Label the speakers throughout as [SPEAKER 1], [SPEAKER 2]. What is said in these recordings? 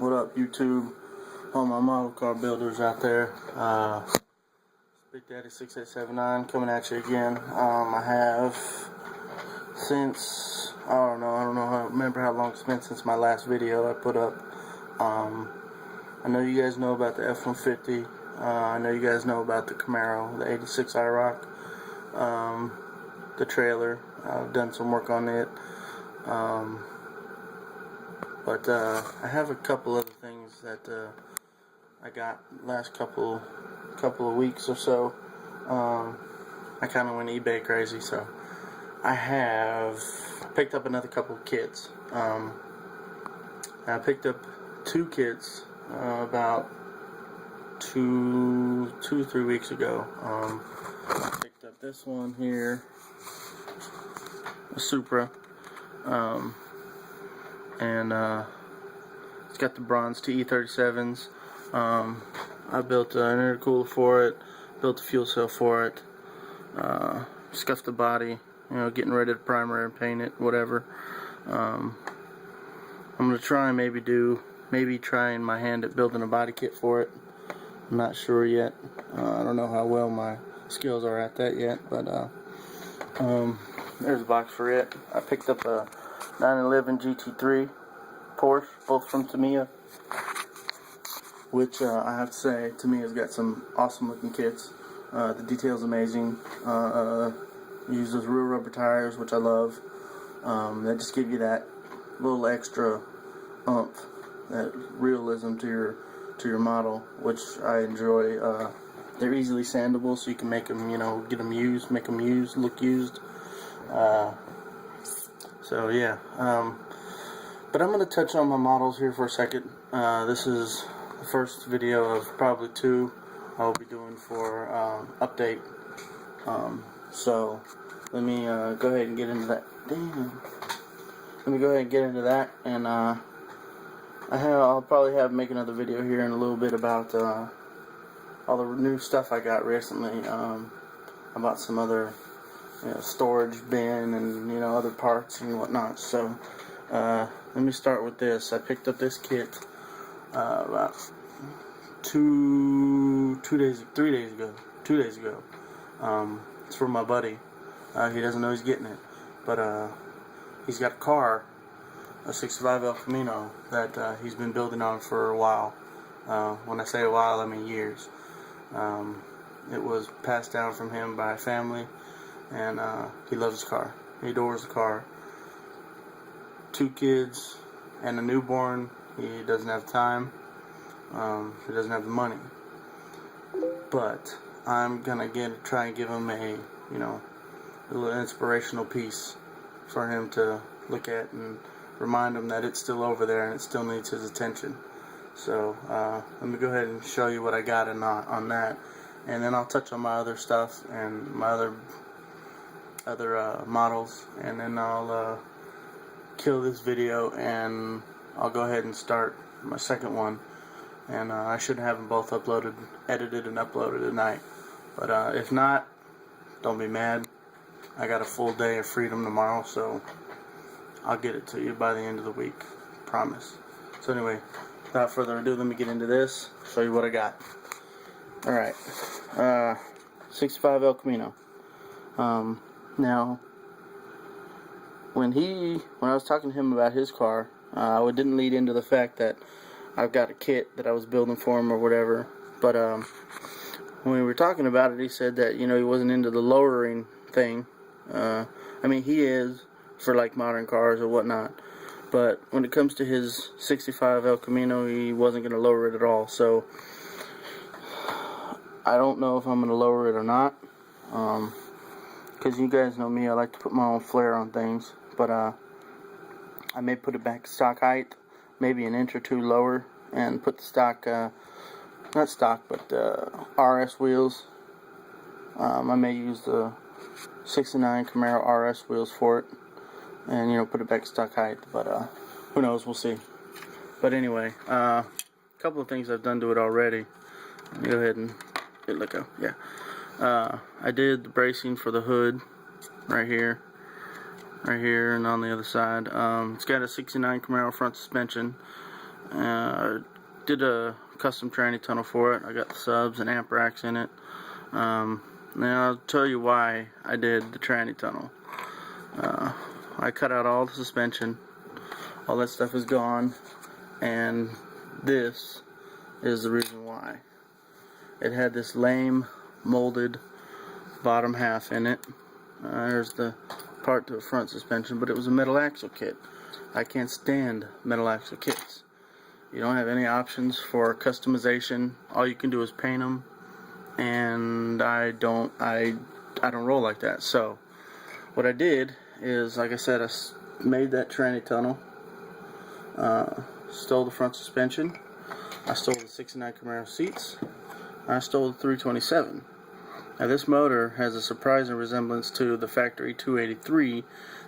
[SPEAKER 1] What up, YouTube? All my model car builders out there. Big Daddy 6879 coming at you again. I have since I don't know. Remember how long it's been since my last video I put up. I know you guys know about the F-150. I know you guys know about the Camaro, the 86 IROC, the trailer. I've done some work on it. But I have a couple other things that I got last couple of weeks or so. I kind of went eBay crazy, so I picked up another couple of kits. I picked up 2 kits about 3 weeks ago. I picked up this one here, a Supra. And it's got the bronze TE37s. I built an intercooler for it, built a fuel cell for it, scuffed the body, getting ready to primer and paint it, whatever. I'm gonna try and maybe try my hand at building a body kit for it. I'm not sure yet. I don't know how well my skills are at that yet, but there's a box for it. I picked up a 911 GT3 Porsche, both from Tamiya, which I have to say, Tamiya's got some awesome looking kits. The detail's amazing. Uses real rubber tires, which I love. They just give you that little extra oomph, that realism to your model, which I enjoy. They're easily sandable, so you can make them, get them used, make them used, look used. So yeah, but I'm going to touch on my models here for a second. This is the first video of probably 2 I'll be doing for update. So let me go ahead and get into that. Let me go ahead and get into that, and I'll probably make another video here in a little bit about all the new stuff I got recently. About some other storage bin and other parts and whatnot. So let me start with this. I picked up this kit about 3 days ago. It's for my buddy. He doesn't know he's getting it, but he's got a car, a 65 El Camino, that he's been building on for a while. When I say a while, I mean years. It was passed down from him by family, and he loves his car. He adores the car. 2 kids and a newborn. He doesn't have time. He doesn't have the money. But I'm gonna try and give him a little inspirational piece for him to look at and remind him that it's still over there and it still needs his attention. So let me go ahead and show you what I got on that, and then I'll touch on my other stuff and my other models, and then I'll kill this video and I'll go ahead and start my second one, and I should have them both edited and uploaded tonight. But if not, don't be mad. I got a full day of freedom tomorrow, so I'll get it to you by the end of the week, promise. So anyway, without further ado, let me get into this, show you what I got. Alright, 65 El Camino. Now, when I was talking to him about his car, I didn't lead into the fact that I've got a kit that I was building for him or whatever, but when we were talking about it, he said that he wasn't into the lowering thing. I mean, he is for like modern cars or whatnot, but when it comes to his 65 El Camino, he wasn't going to lower it at all. So I don't know if I'm going to lower it or not, because you guys know me, I like to put my own flair on things. But I may put it back stock height, maybe an inch or 2 lower, and put the stock, not stock, but RS wheels. I may use the 69 Camaro RS wheels for it, and put it back stock height. But who knows? We'll see. But anyway, a couple of things I've done to it already. Let me go ahead and let go. Yeah, I did the bracing for the hood right here, and on the other side. It's got a 69 Camaro front suspension, Did a custom tranny tunnel for it. I got the subs and amp racks in it. Now I'll tell you why I did the tranny tunnel. I cut out all the suspension. All that stuff is gone, and this is the reason why. It had this lame molded bottom half in it. There's the part to the front suspension, but it was a metal axle kit. I can't stand metal axle kits. You don't have any options for customization. All you can do is paint them, and I don't roll like that. So what I did is, like I said, I made that tranny tunnel. Stole the front suspension. I stole the 69 Camaro seats. I stole the 327. Now this motor has a surprising resemblance to the factory 283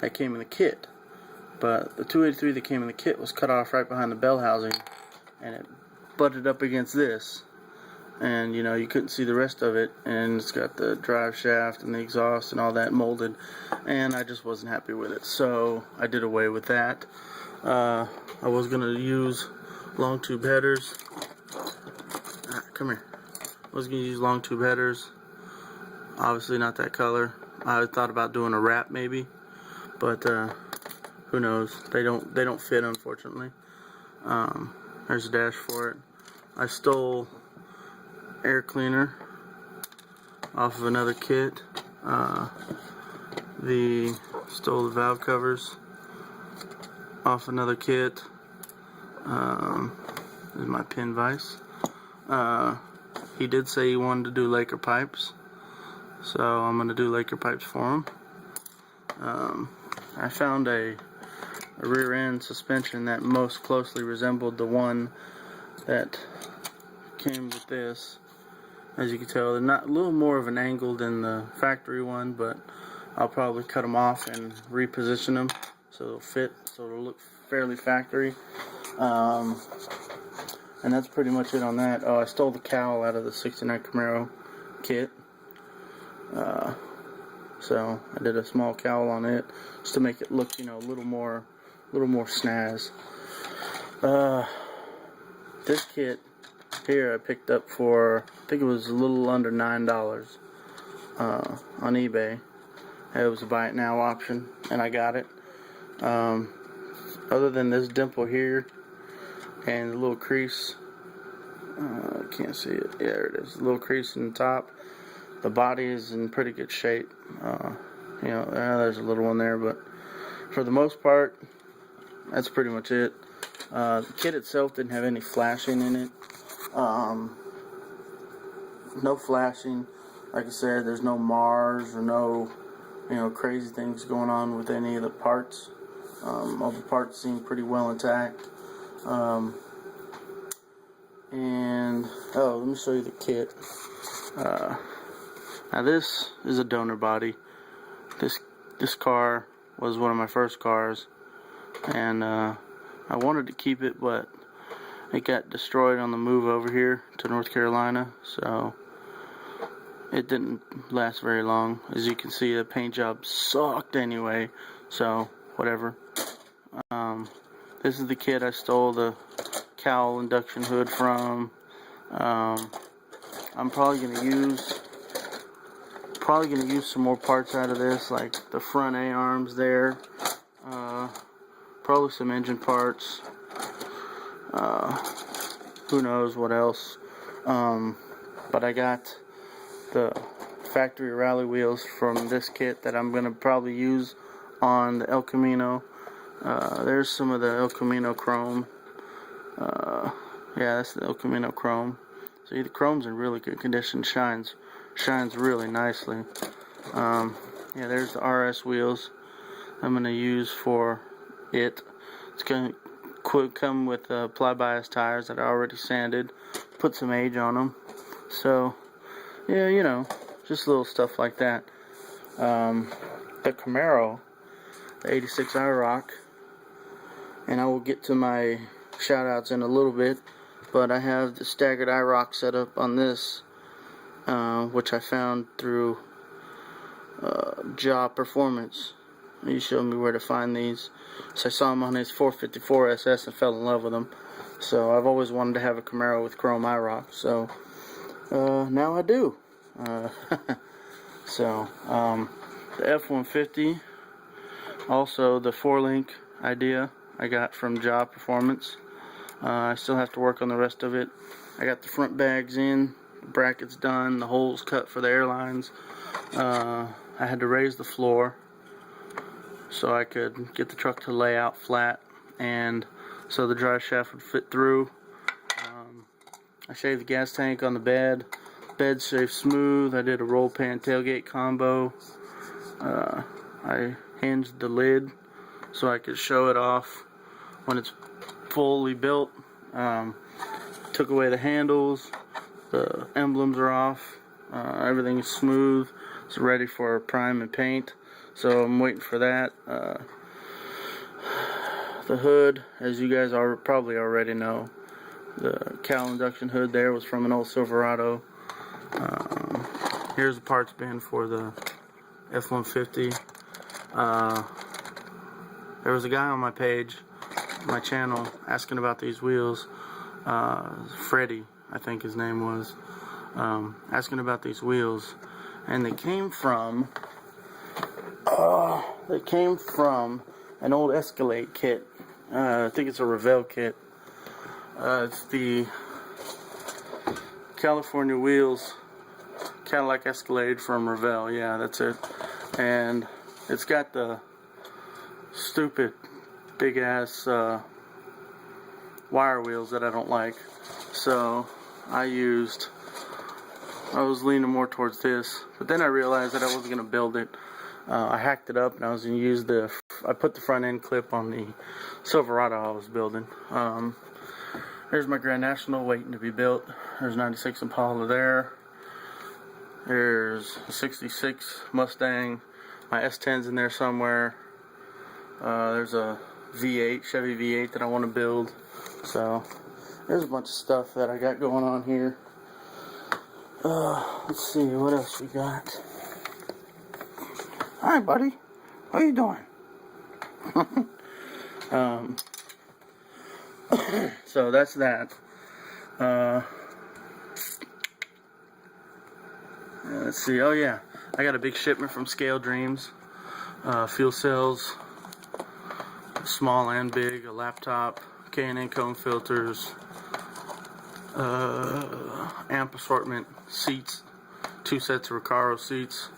[SPEAKER 1] that came in the kit. But the 283 that came in the kit was cut off right behind the bell housing, and it butted up against this, and you know, you couldn't see the rest of it, and it's got the drive shaft and the exhaust and all that molded, and I just wasn't happy with it, so I did away with that. I was gonna use long tube headers. Come here. I was gonna use long tube headers. Obviously not that color. I thought about doing a wrap maybe, but who knows? They don't fit, unfortunately. There's a dash for it. I stole air cleaner off of another kit. Stole the valve covers off another kit. This is my pin vise. He did say he wanted to do Laker pipes, so I'm gonna do Laker pipes for him. I found a rear end suspension that most closely resembled the one that came with this. As you can tell, they're not a little more of an angle than the factory one, but I'll probably cut them off and reposition them so they'll fit, so it'll look fairly factory. And that's pretty much it on that. Oh, I stole the cowl out of the 69 Camaro kit. So I did a small cowl on it just to make it look, you know, a little more snazz. This kit here I picked up for, I think it was a little under $9 on eBay. It was a buy it now option, and I got it. Other than this dimple here and the little crease, I can't see it. Yeah, there it is. A little crease in the top. The body is in pretty good shape. You know, there's a little one there, but for the most part, that's pretty much it. The kit itself didn't have any flashing in it. No flashing. Like I said, there's no Mars or no, you know, crazy things going on with any of the parts. All the parts seem pretty well intact. And let me show you the kit. Now this is a donor body. This car was one of my first cars, and I wanted to keep it, but it got destroyed on the move over here to North Carolina, so it didn't last very long. As you can see, the paint job sucked anyway, so whatever. This is the kit I stole the cowl induction hood from. I'm probably gonna use some more parts out of this, like the front A-arms there, probably some engine parts, who knows what else, but I got the factory rally wheels from this kit that I'm gonna probably use on the El Camino. There's some of the El Camino chrome. Yeah, that's the El Camino chrome. See, the chrome's in really good condition. Shines really nicely. Yeah, there's the RS wheels I'm gonna use for it. It's gonna come with ply bias tires that I already sanded, put some age on them. So yeah, you know, just little stuff like that. The Camaro, the 86 IROC, and I will get to my shout outs in a little bit, but I have the staggered IROC set up on this, which I found through Job Performance. He showed me where to find these. So I saw him on his 454 SS and fell in love with him. So I've always wanted to have a Camaro with chrome eye rock. So now I do. The F-150, also the 4-link idea I got from Job Performance. I still have to work on the rest of it. I got the front bags in, the brackets done, the holes cut for the airlines. I had to raise the floor so I could get the truck to lay out flat, and so the drive shaft would fit through. I shaved the gas tank on the bed. Bed's shaved smooth. I did a roll pan tailgate combo. I hinged the lid so I could show it off when it's fully built. Took away the handles. The emblems are off. Everything is smooth. It's ready for prime and paint. So I'm waiting for that. The hood, as you guys probably already know, the cowl induction hood there was from an old Silverado. Here's the parts bin for the F-150. There was a guy on my page, my channel, asking about these wheels. Freddie, I think his name was, asking about these wheels, and they came from an old Escalade kit. I think it's a Revell kit. It's the California wheels, Cadillac Escalade from Revell. Yeah, that's it. And it's got the stupid big ass wire wheels that I don't like. So I was leaning more towards this, but then I realized that I wasn't going to build it. I hacked it up and I was going to use I put the front end clip on the Silverado I was building. There's my Grand National waiting to be built. There's 96 Impala there. There's a 66 Mustang. My S10's in there somewhere. There's a V8, Chevy V8 that I want to build. So there's a bunch of stuff that I got going on here. Let's see, what else we got? Hi, buddy. What are you doing? So that's that. Let's see. Oh yeah, I got a big shipment from Scale Dreams. Fuel cells, small and big, a laptop, K&N cone filters, amp assortment, seats, 2 sets of Recaro seats.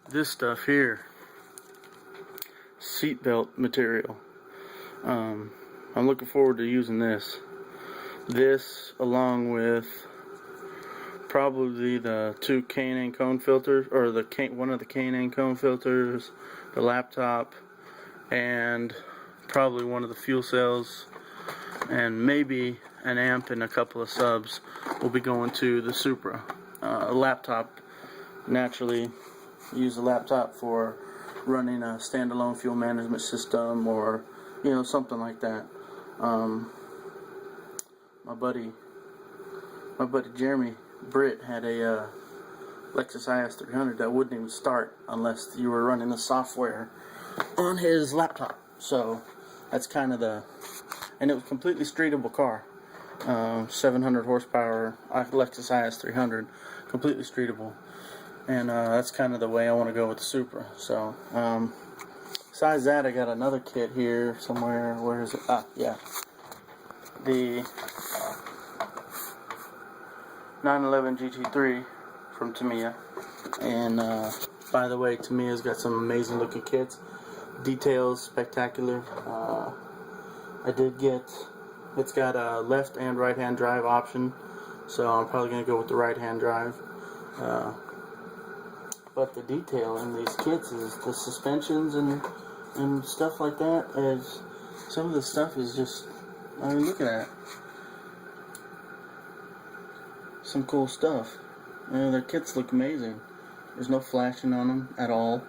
[SPEAKER 1] This stuff here, seatbelt material. I'm looking forward to using this. This, along with probably the 2 K&N cone filters, or one of the K&N cone filters, the laptop, and probably one of the fuel cells, and maybe an amp and a couple of subs will be going to the Supra. A laptop, naturally, use the laptop for running a standalone fuel management system, or something like that. My buddy Jeremy Britt had a Lexus IS300 that wouldn't even start unless you were running the software on his laptop. So that's kind of and it was a completely streetable car. 700 horsepower Lexus IS300, completely streetable. And that's kind of the way I want to go with the Supra. So besides that, I got another kit here somewhere. Where is it? Ah, yeah. The 911 GT3 from Tamiya. And by the way, Tamiya's got some amazing looking kits. Details spectacular. It's got a left and right hand drive option, so I'm probably going to go with the right hand drive. But the detail in these kits is the suspensions and stuff like that. Some of the stuff is just, I mean, look at that. Some cool stuff. Their kits look amazing. There's no flashing on them at all.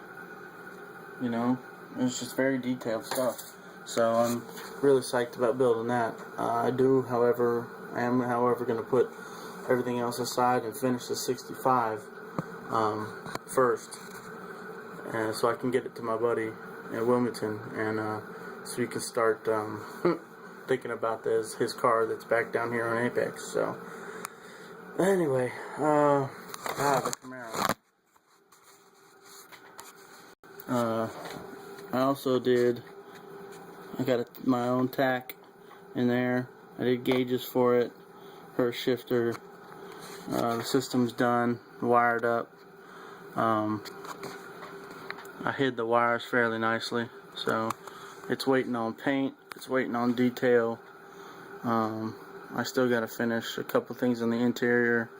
[SPEAKER 1] It's just very detailed stuff. So I'm really psyched about building that. I am, however, going to put everything else aside and finish the 65 first, and so I can get it to my buddy in Wilmington, and so we can start thinking about his car that's back down here on Apex. So anyway, the Camaro. I got my own tack in there. I did gauges for it, her shifter. The system's done, wired up. I hid the wires fairly nicely, so it's waiting on paint, it's waiting on detail. I still got to finish a couple things on the interior.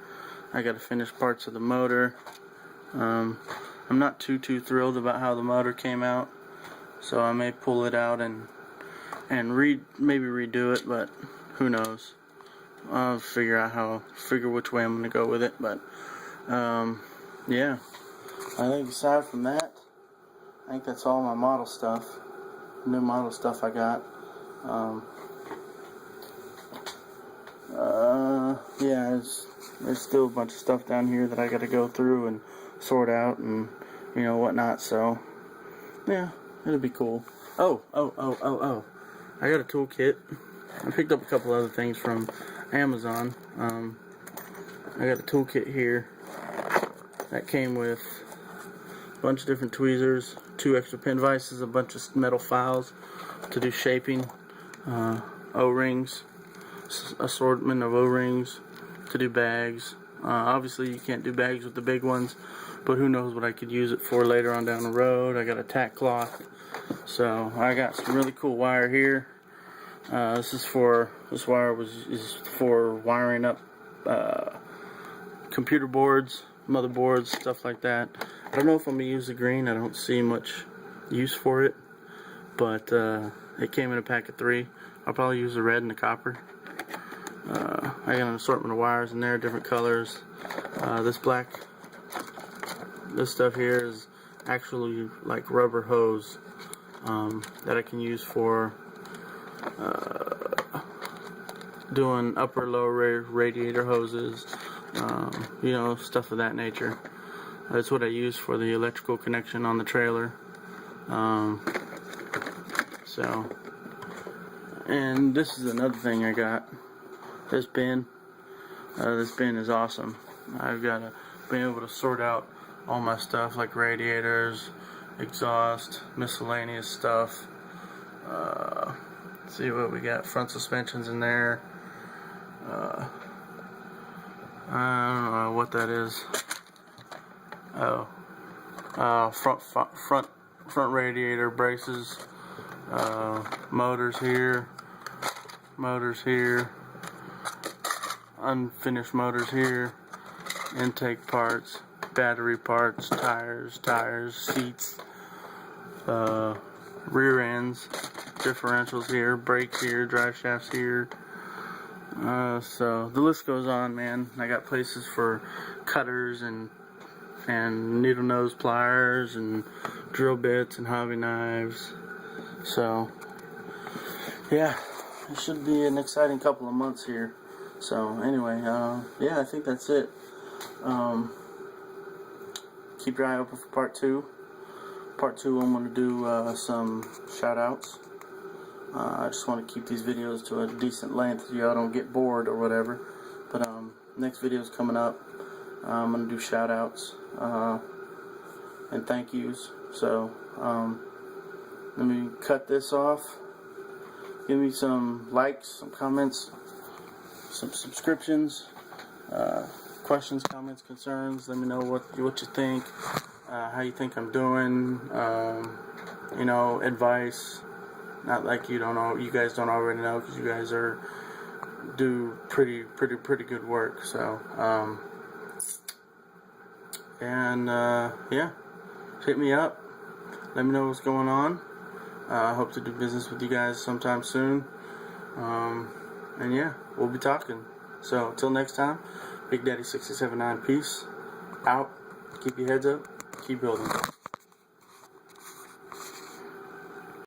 [SPEAKER 1] I got to finish parts of the motor. I'm not too thrilled about how the motor came out, so I may pull it out and maybe redo it, but who knows. I'll figure which way I'm gonna go with it. But yeah, I think aside from that, I think that's all my model stuff, new model stuff I got. Yeah, there's still a bunch of stuff down here that I got to go through and sort out and whatnot. So yeah, it'll be cool. Oh! I got a toolkit. I picked up a couple other things from Amazon. I got a toolkit here that came with a bunch of different tweezers, 2 extra pin vices, a bunch of metal files to do shaping, O-rings, assortment of O-rings to do bags. Obviously you can't do bags with the big ones, but who knows what I could use it for later on down the road. I got a tack cloth. So I got some really cool wire here. This wire is for wiring up computer boards, motherboards, stuff like that. I don't know if I'm gonna use the green. I don't see much use for it, but it came in a pack of 3. I'll probably use the red and the copper. I got an assortment of wires in there, different colors. This stuff here is actually like rubber hose that I can use for doing upper lower radiator hoses, stuff of that nature. That's what I use for the electrical connection on the trailer. And this is another thing I got. This bin. This bin is awesome. I've been able to sort out all my stuff like radiators, exhaust, miscellaneous stuff. Let's see what we got. Front suspensions in there. I don't know what that is. Front radiator braces. Motors here. Unfinished motors here. Intake parts, battery parts, tires, seats, rear ends, differentials here, brakes here, drive shafts here. So the list goes on, man. I got places for cutters and needle nose pliers and drill bits and hobby knives. So yeah, it should be an exciting couple of months here. So anyway, yeah, I think that's it. Keep your eye open for part 2. Part 2, I'm going to do some shout outs. I just want to keep these videos to a decent length so y'all don't get bored or whatever. But next video is coming up. I'm going to do shout outs and thank yous. So let me cut this off. Give me some likes, some comments, some subscriptions, questions, comments, concerns. Let me know what you think, how you think I'm doing, advice. Not like you guys don't already know, because you guys do pretty good work. So yeah, hit me up. Let me know what's going on. I hope to do business with you guys sometime soon. And yeah, we'll be talking. So until next time, Big Daddy 679, peace out. Keep your heads up. Keep building.